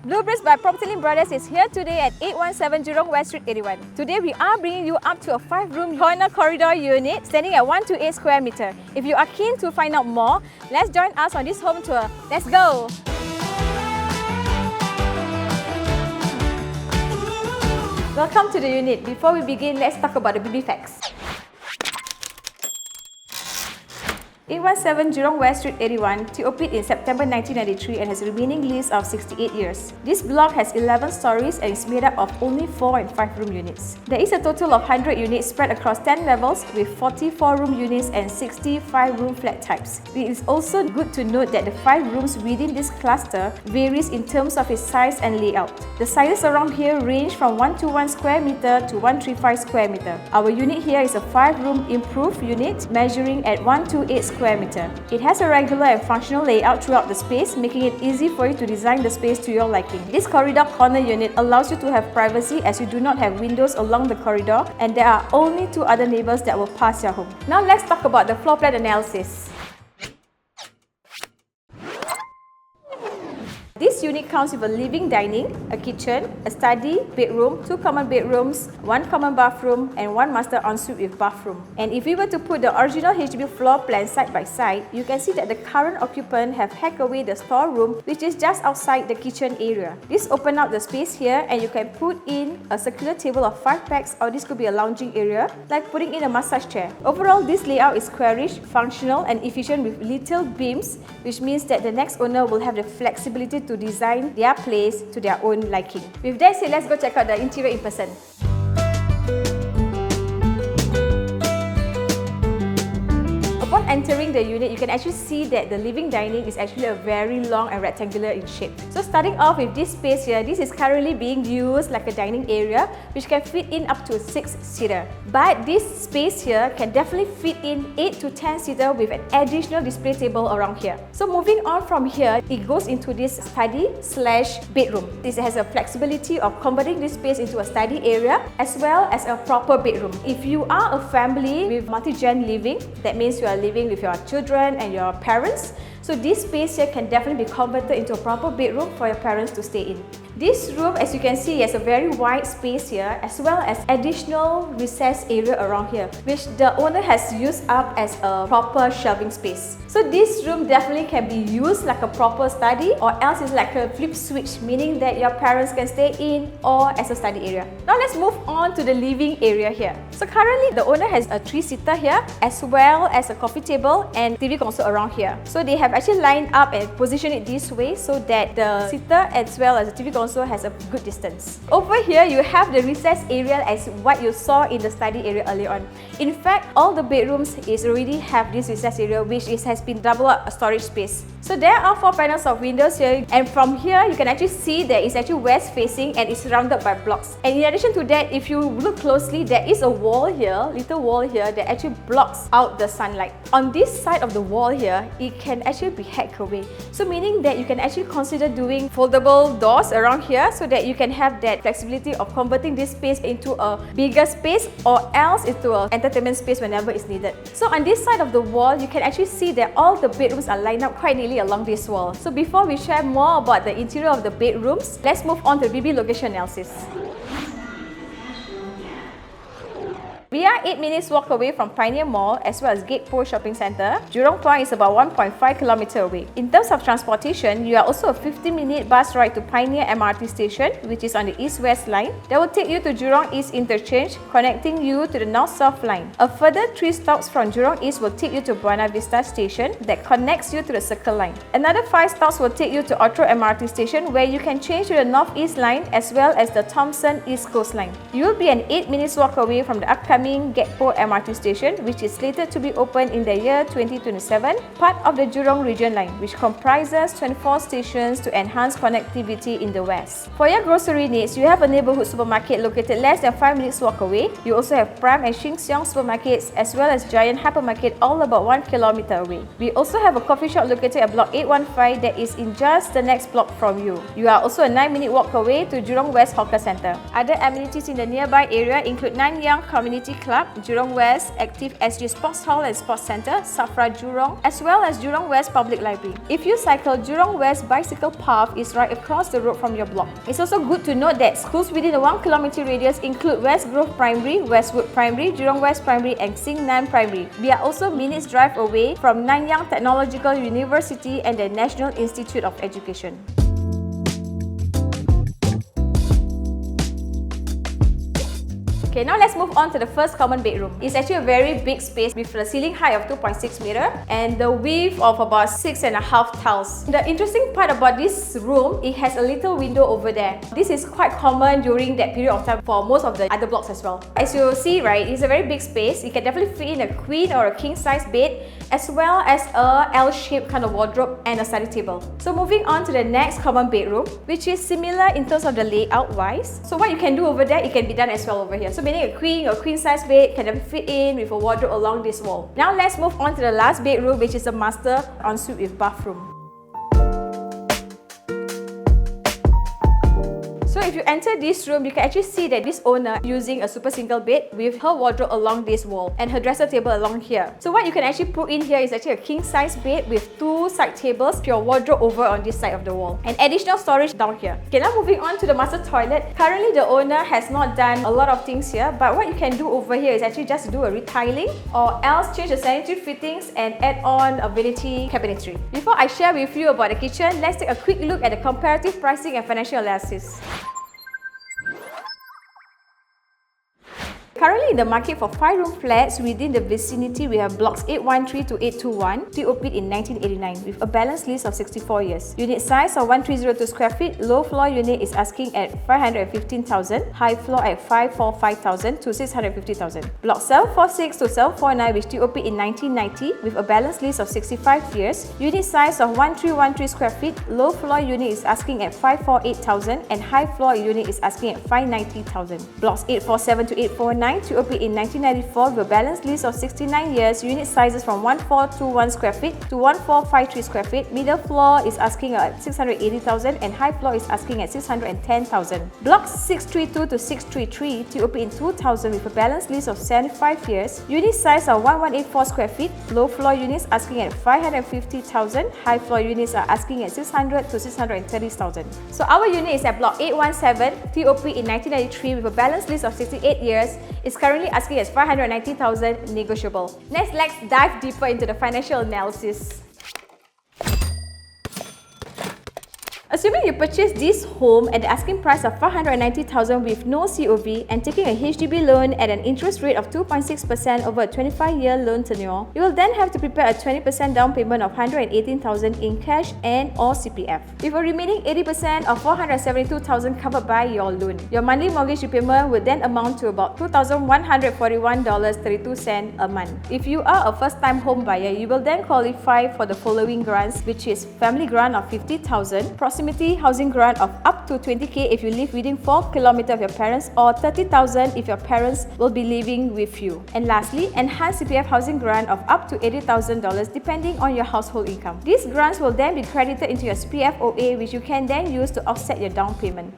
Bleubricks by PropertyLimBrothers is here today at 817 Jurong West Street 81. Today we are bringing you up to a 5-room corner corridor unit standing at 128 square meter. If you are keen to find out more, let's join us on this home tour. Let's go! Welcome to the unit. Before we begin, let's talk about the BB facts. 817 Jurong West Street 81 TOP'd in September 1993 and has a remaining lease of 68 years. This block has 11 stories and is made up of only 4 and 5-room units. There is a total of 100 units spread across 10 levels with 44-room units and 65-room flat types. It is also good to note that the 5 rooms within this cluster varies in terms of its size and layout. The sizes around here range from 121 square meter to 135 square meter. Our unit here is a 5-room improved unit measuring at 128 square meter. It has a regular and functional layout throughout the space, making it easy for you to design the space to your liking. This corridor corner unit allows you to have privacy as you do not have windows along the corridor and there are only 2 other neighbours that will pass your home. Now let's talk about the floor plan analysis. This unit comes with a living dining, a kitchen, a study, bedroom, 2 common bedrooms, 1 common bathroom and 1 master ensuite with bathroom. And if we were to put the original HDB floor plan side by side, you can see that the current occupant have hacked away the storeroom which is just outside the kitchen area. This opens up the space here and you can put in a circular table of 5 packs, or this could be a lounging area like putting in a massage chair. Overall, this layout is squarish, functional and efficient with little beams, which means that the next owner will have the flexibility to design their place to their own liking. With that said, let's go check out the interior in person. Upon entering the unit, you can actually see that the living dining is actually a very long and rectangular in shape. So starting off with this space here, this is currently being used like a dining area which can fit in up to 6-seater. But this space here can definitely fit in 8 to 10-seater with an additional display table around here. So moving on from here, it goes into this study/bedroom. This has a flexibility of converting this space into a study area as well as a proper bedroom. If you are a family with multi-gen living, that means you are living with your children and your parents, so this space here can definitely be converted into a proper bedroom for your parents to stay in. This room, as you can see, has a very wide space here as well as additional recess area around here, which the owner has used up as a proper shelving space. So this room definitely can be used like a proper study, or else it's like a flip switch, meaning that your parents can stay in or as a study area. Now let's move on to the living area here. So currently the owner has a 3-seater here as well as a coffee table and TV console around here. So they have actually lined up and positioned it this way so that the seater as well as the TV console has a good distance. Over here, you have the recess area as what you saw in the study area earlier on. In fact, all the bedrooms already have this recess area, which has been double up a storage space. So there are 4 panels of windows here, and from here you can actually see that it's actually west facing and it's surrounded by blocks. And in addition to that, if you look closely, there is a wall here, little wall here, that actually blocks out the sunlight. On this side of the wall here, it can actually be hacked away. So meaning that you can actually consider doing foldable doors around here so that you can have that flexibility of converting this space into a bigger space or else into an entertainment space whenever it's needed. So on this side of the wall, you can actually see that all the bedrooms are lined up quite neatly along this wall. So before we share more about the interior of the bedrooms, let's move on to the BB location analysis. We are 8 minutes walk away from Pioneer Mall as well as Gek Poh Shopping Centre. Jurong Point is about 1.5 km away. In terms of transportation, you are also a 15-minute bus ride to Pioneer MRT station, which is on the East-West line. That will take you to Jurong East Interchange, connecting you to the North-South line. A further 3 stops from Jurong East will take you to Buona Vista station that connects you to the Circle line. Another 5 stops will take you to Outro MRT station, where you can change to the North-East line as well as the Thomson East Coast line. You will be an 8 minutes walk away from the upcoming Gek Poh MRT station, which is slated to be open in the year 2027, part of the Jurong Region Line, which comprises 24 stations to enhance connectivity in the west. For your grocery needs, you have a neighbourhood supermarket located less than 5 minutes walk away. You also have Prime and Sheng Siong supermarkets as well as Giant Hypermarket all about 1 km away. We also have a coffee shop located at block 815 that is in just the next block from you. You are also a 9-minute walk away to Jurong West Hawker Centre. Other amenities in the nearby area include Nanyang Community City Club, Jurong West Active SG Sports Hall and Sports Centre, Safra Jurong, as well as Jurong West Public Library. If you cycle, Jurong West Bicycle Path is right across the road from your block. It's also good to note that schools within a 1 km radius include West Grove Primary, Westwood Primary, Jurong West Primary and Xingnan Primary. We are also minutes drive away from Nanyang Technological University and the National Institute of Education. Okay, now let's move on to the first common bedroom. It's actually a very big space with a ceiling height of 2.6 meter and the width of about 6.5 tiles. The interesting part about this room, it has a little window over there. This is quite common during that period of time for most of the other blocks as well. As you see, right, it's a very big space. You can definitely fit in a queen or a king size bed as well as a L-shaped kind of wardrobe and a study table. So moving on to the next common bedroom, which is similar in terms of the layout wise. So what you can do over there, it can be done as well over here. So meaning a queen or queen size bed can fit in with a wardrobe along this wall. Now let's move on to the last bedroom, which is a master ensuite with bathroom. So if you enter this room, you can actually see that this owner using a super single bed with her wardrobe along this wall and her dresser table along here. So what you can actually put in here is actually a king size bed with 2 side tables, your wardrobe over on this side of the wall and additional storage down here. Okay, now moving on to the master toilet. Currently the owner has not done a lot of things here, but what you can do over here is actually just do a retiling or else change the sanitary fittings and add on a vanity cabinetry. Before I share with you about the kitchen, let's take a quick look at the comparative pricing and financial analysis. Currently in the market for 5-room flats within the vicinity, we have blocks 813 to 821, TOP in 1989 with a balance lease of 64 years. Unit size of 1302 square feet, low floor unit is asking at 515,000, high floor at 545,000 to 650,000. Block 746 to 749 with TOP in 1990 with a balance lease of 65 years. Unit size of 1313 square feet, low floor unit is asking at 548,000 and high floor unit is asking at 590,000. Blocks 847 to 849 TOP in 1994 with a balance lease of 69 years, unit sizes from 1421 square feet to 1453 square feet. Middle floor is asking at 680,000 and high floor is asking at 610,000. Blocks 632 to 633 TOP in 2000 with a balance lease of 75 years, unit size of 1184 square feet. Low floor units asking at 550,000, high floor units are asking at 600 to 630,000. So our unit is at block 817 TOP in 1993 with a balance lease of 68 years. Is currently asking as 590,000 negotiable. Next, let's dive deeper into the financial analysis. Assuming you purchase this home at the asking price of 590,000 with no COV and taking a HDB loan at an interest rate of 2.6% over a 25-year loan tenure, you will then have to prepare a 20% down payment of 118,000 in cash and or CPF, with a remaining 80% of 472,000 covered by your loan. Your monthly mortgage repayment would then amount to about $2,141.32 a month. If you are a first-time home buyer, you will then qualify for the following grants, which is family grant of 50,000, proximity housing grant of up to 20k if you live within 4 km of your parents, or 30,000 if your parents will be living with you. And lastly, enhanced CPF housing grant of up to $80,000 depending on your household income. These grants will then be credited into your CPF OA, which you can then use to offset your down payment.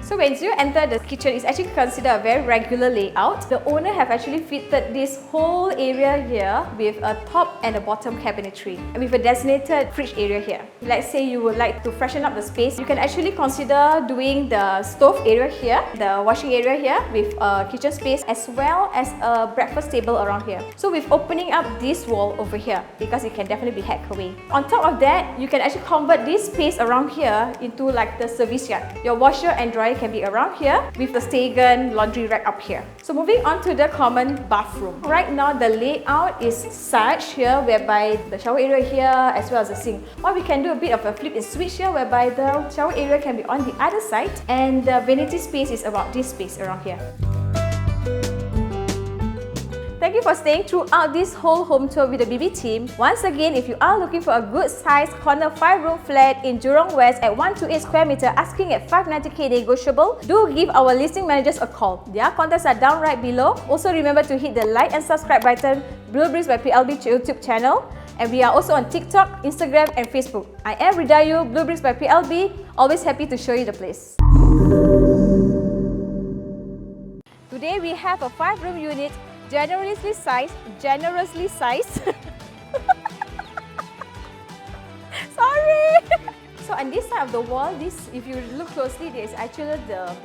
So when you enter the kitchen, it's actually considered a very regular layout. The owner have actually fitted this whole area here with a top and a bottom cabinetry and with a designated fridge area here. Let's say you would like to freshen up the space, you can actually consider doing the stove area here, the washing area here with a kitchen space as well as a breakfast table around here. So with opening up this wall over here, because it can definitely be hacked away. On top of that, you can actually convert this space around here into like the service yard. Your washer and dryer can be around here with the Stegen laundry rack up here. So moving on to the common bathroom. Right now the layout is such here whereby the shower area here as well as the sink. Or we can do a bit of a flip and switch here whereby the shower area can be on the other side and the vanity space is about this space around here. Thank you for staying throughout this whole home tour with the BB team. Once again, if you are looking for a good size corner 5-room flat in Jurong West at 128 square meter asking at 590k negotiable, do give our listing managers a call. Their contacts are down right below. Also remember to hit the like and subscribe button, Bleubricks by PLB YouTube channel. And we are also on TikTok, Instagram and Facebook. I am Wirdayu, Bleubricks by PLB. Always happy to show you the place. Today we have a 5-room unit, generously sized. Sorry! So on this side of the wall, if you look closely, there is actually the